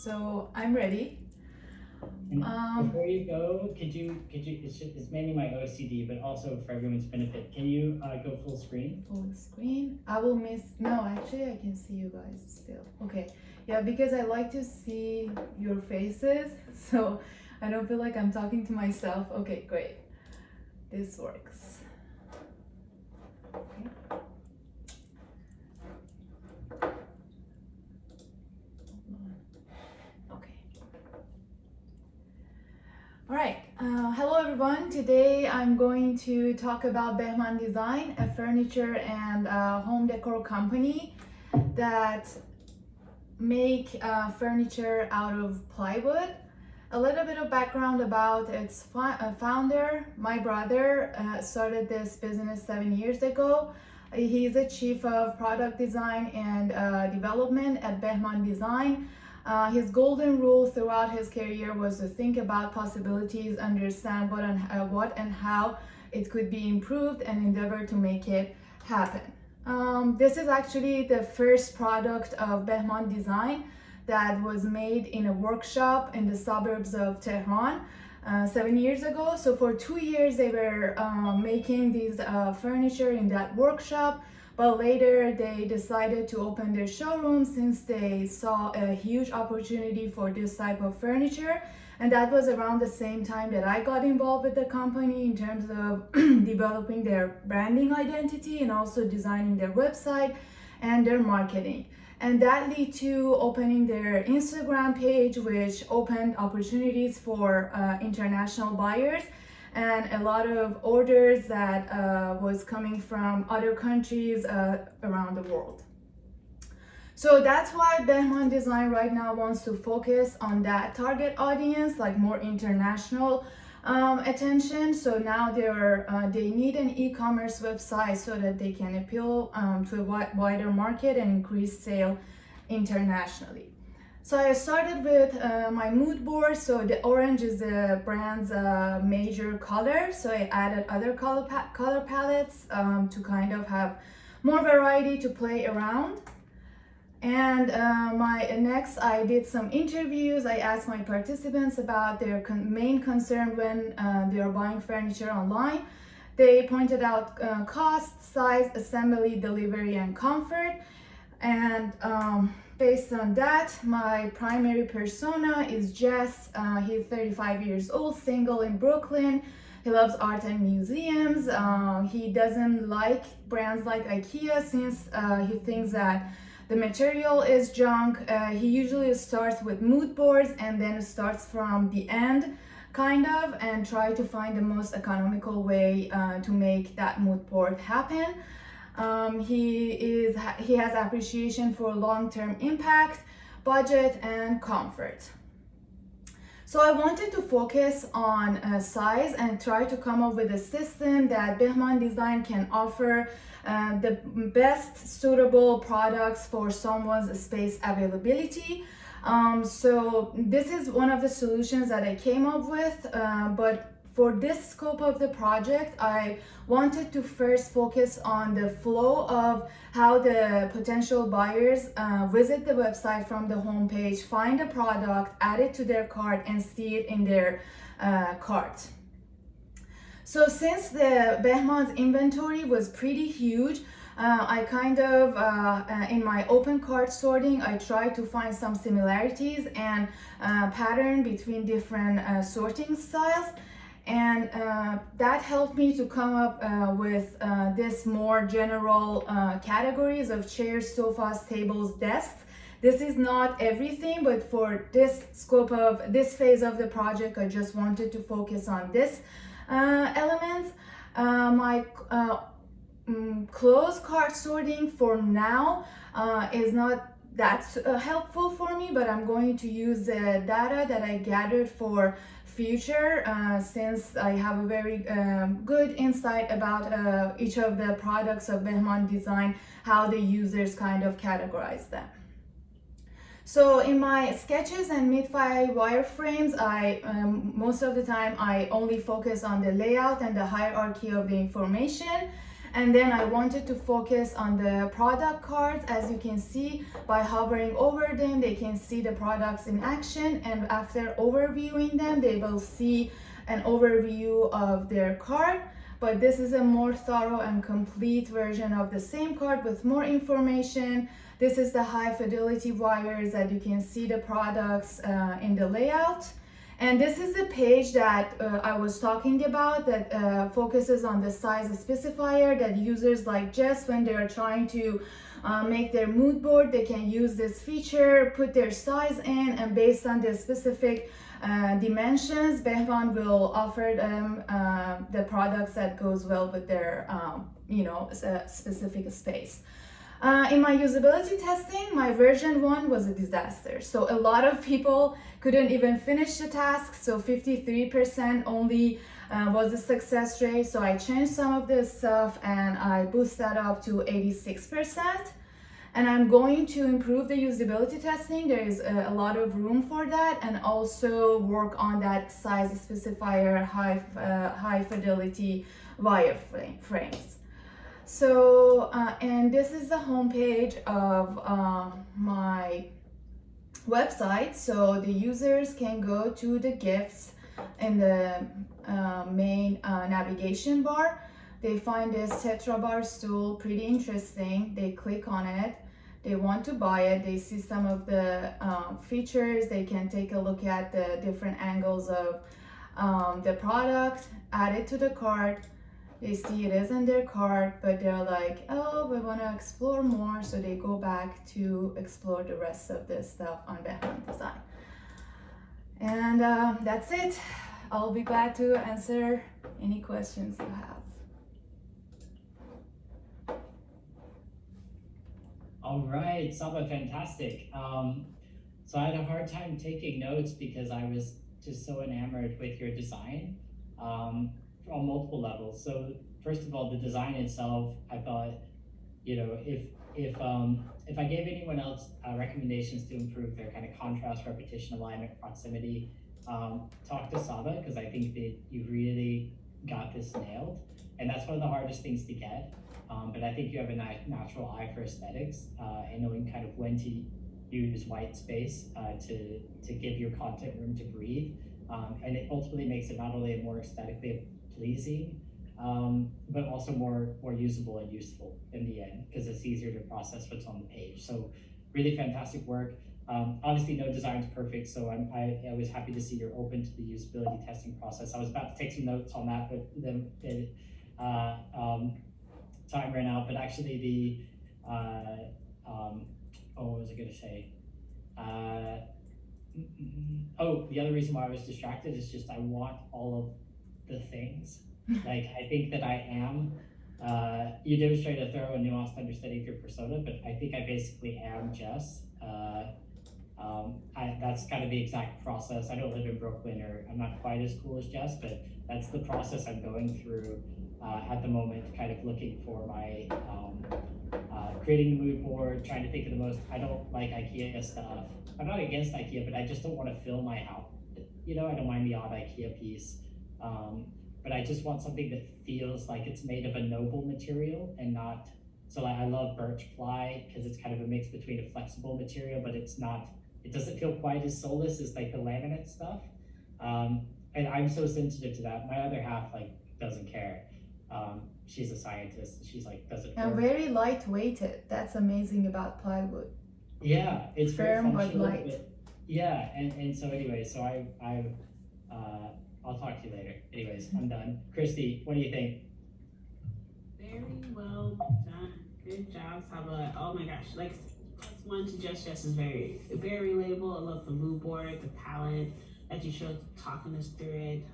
So I'm ready. And before you go, it's mainly my OCD, but also for everyone's benefit, can you go full screen? Full screen. I will miss. No, actually, I can see you guys still. Okay. Yeah, because I like to see your faces, so I don't feel like I'm talking to myself. Okay, great. This works. Okay. Okay. All right. Hello, everyone. Today I'm going to talk about Behman Design, a furniture and home decor company that make furniture out of plywood. A little bit of background about its founder. My brother started this business 7 years ago. He's a chief of product design and development at Behman Design. His golden rule throughout his career was to think about possibilities, understand what and how it could be improved, and endeavor to make it happen. This is actually the first product of Behman Design that was made in a workshop in the suburbs of Tehran 7 years ago. So for 2 years they were making these furniture in that workshop, but later they decided to open their showroom since they saw a huge opportunity for this type of furniture. And that was around the same time that I got involved with the company in terms of developing their branding identity and also designing their website and their marketing. And that led to opening their Instagram page, which opened opportunities for international buyers and a lot of orders that was coming from other countries around the world. So that's why Behman Design right now wants to focus on that target audience, like more international attention. So now they need an e-commerce website so that they can appeal to a wider market and increase sale internationally. So I started with my mood board. So the orange is the brand's major color. So I added other color palettes to kind of have more variety to play around. And next I did some interviews. I asked my participants about their main concern when they are buying furniture online. They pointed out cost, size, assembly, delivery, and comfort. And based on that, my primary persona is Jess. He's 35 years old, single in Brooklyn. He loves art and museums. He doesn't like brands like IKEA since he thinks that the material is junk. He usually starts with mood boards and then starts from the end kind of and try to find the most economical way to make that mood board happen. He has appreciation for long-term impact, budget, and comfort. So I wanted to focus on size and try to come up with a system that Behman Design can offer the best suitable products for someone's space availability. So this is one of the solutions that I came up with, but for this scope of the project, I wanted to first focus on the flow of how the potential buyers visit the website from the homepage, find a product, add it to their cart, and see it in their cart. So since the Behman's inventory was pretty huge, I kind of, in my open cart sorting, I tried to find some similarities and pattern between different sorting styles. And that helped me to come up with this more general categories of chairs, sofas, tables, desks. This is not everything, but for this scope of this phase of the project, I just wanted to focus on this elements. My closed cart sorting for now is not that helpful for me, but I'm going to use the data that I gathered for future since I have a very good insight about each of the products of Behman Design, how the users kind of categorize them. So in my sketches and mid-fi wireframes, most of the time I only focus on the layout and the hierarchy of the information. And then I wanted to focus on the product cards. As you can see, by hovering over them, they can see the products in action, and after overviewing them, they will see an overview of their card. But this is a more thorough and complete version of the same card with more information. This is the high fidelity wires that you can see the products in the layout. And this is the page that I was talking about that focuses on the size specifier that users like Jess, when they are trying to make their mood board, they can use this feature, put their size in, and based on the specific dimensions, Behman will offer them the products that goes well with their specific space. In my usability testing, my version 1 was a disaster. So a lot of people couldn't even finish the task. So 53% only was the success rate. So I changed some of this stuff and I boosted that up to 86%. And I'm going to improve the usability testing. There is a lot of room for that, and also work on that size specifier, high fidelity wireframes. So, and this is the homepage of my website. So the users can go to the gifts in the main navigation bar. They find this Tetra bar stool pretty interesting. They click on it. They want to buy it. They see some of the features. They can take a look at the different angles of the product, add it to the cart. They see it is in their cart, but they're like, oh, we want to explore more. So they go back to explore the rest of this stuff on Behman Design. And that's it. I'll be glad to answer any questions you have. All right, Saba, fantastic. So I had a hard time taking notes because I was just so enamored with your design on multiple levels. So first of all, the design itself, I thought, if I gave anyone else recommendations to improve their kind of contrast, repetition, alignment, proximity, talk to Saba, because I think that you really got this nailed, and that's one of the hardest things to get. But I think you have a natural eye for aesthetics and knowing kind of when to use white space to give your content room to breathe. And it ultimately makes it not only a more aesthetically pleasing, but also more usable and useful in the end, because it's easier to process what's on the page. So really fantastic work. Obviously no design's perfect, so I was happy to see you're open to the usability testing process. I was about to take some notes on that, but then time ran out. But actually what was I gonna say? The other reason why I was distracted is just I want all of the things. Like, I think that I am, you demonstrate a thorough and nuanced understanding of your persona, but I think I basically am Jess. That's kind of the exact process. I don't live in Brooklyn, or I'm not quite as cool as Jess, but that's the process I'm going through at the moment, kind of looking for my, creating a mood board, trying to think of the most, I don't like IKEA stuff. I'm not against IKEA, but I just don't want to fill my house. I don't mind the odd IKEA piece. But I just want something that feels like it's made of a noble material and not, so like I love birch ply because it's kind of a mix between a flexible material, but it doesn't feel quite as soulless as like the laminate stuff. And I'm so sensitive to that. My other half doesn't care. She's a scientist. She's doesn't And work. very lightweighted. That's amazing about plywood. Yeah, it's firm very but light. Yeah, and so anyway, so I'll talk to you later. Anyways, I'm done. Christy, what do you think? Very well done. Good job, Saba. Oh my gosh, +1 to Jess. Jess is very, very relatable. I love the mood board, the palette that you showed talking us through it.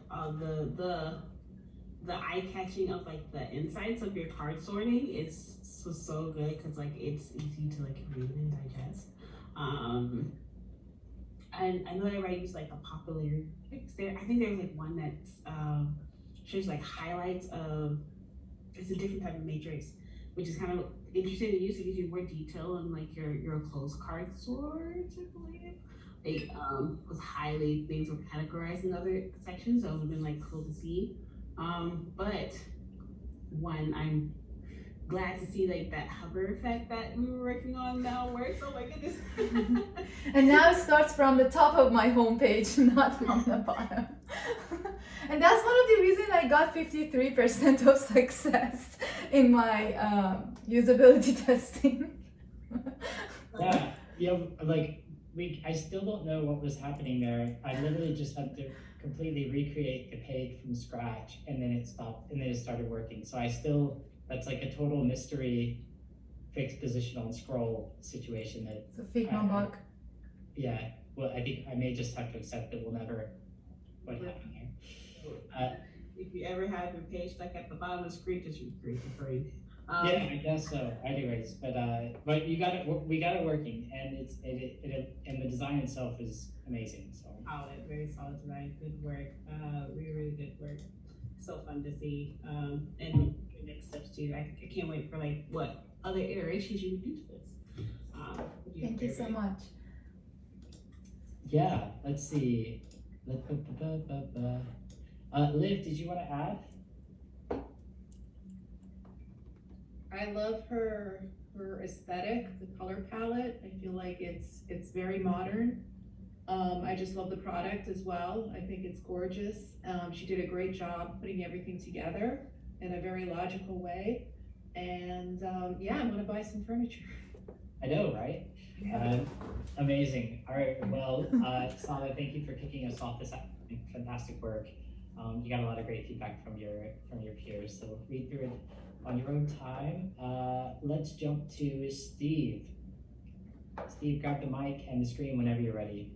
The eye catching of the insides of your card sorting is so good because it's easy to read and digest. And I know that I used the popular picks there. I think there's one that shows highlights of, it's a different type of matrix, which is kind of interesting to use. It gives you more detail on your closed card sort, I believe. Was highly things were categorized in other sections, so it would have been cool to see. But one I'm glad to see like that hover effect that we were working on now works. Oh my goodness. And now it starts from the top of my homepage, not from the bottom. And that's one of the reasons I got 53% of success in my usability testing. Yeah, like I still don't know what was happening there. I literally just had to completely recreate the page from scratch, and then it stopped, and then it started working. So that's like a total mystery, fixed position on scroll situation that. It's a Figma bug. Yeah, well, I think I may just have to accept that we'll never what happened here. If you ever have your page stuck at the bottom of the screen, just create the frame. Yeah, I guess so. Anyways, but we got it working, and and the design itself is amazing. So solid, very solid design. Good work. Really good work. So fun to see. And your next steps too. I can't wait for like what other iterations you would do to this. Thank you so much. Yeah, let's see. Liv, did you want to add? I love her aesthetic, the color palette. I feel like it's very modern. I just love the product as well. I think it's gorgeous. She did a great job putting everything together in a very logical way. And yeah, I want to buy some furniture. I know, right? Amazing. All right. Well, Sala, thank you for kicking us off this fantastic work. You got a lot of great feedback from your peers, so read through it on your own time. Let's jump to Steve. Steve, grab the mic and the screen whenever you're ready.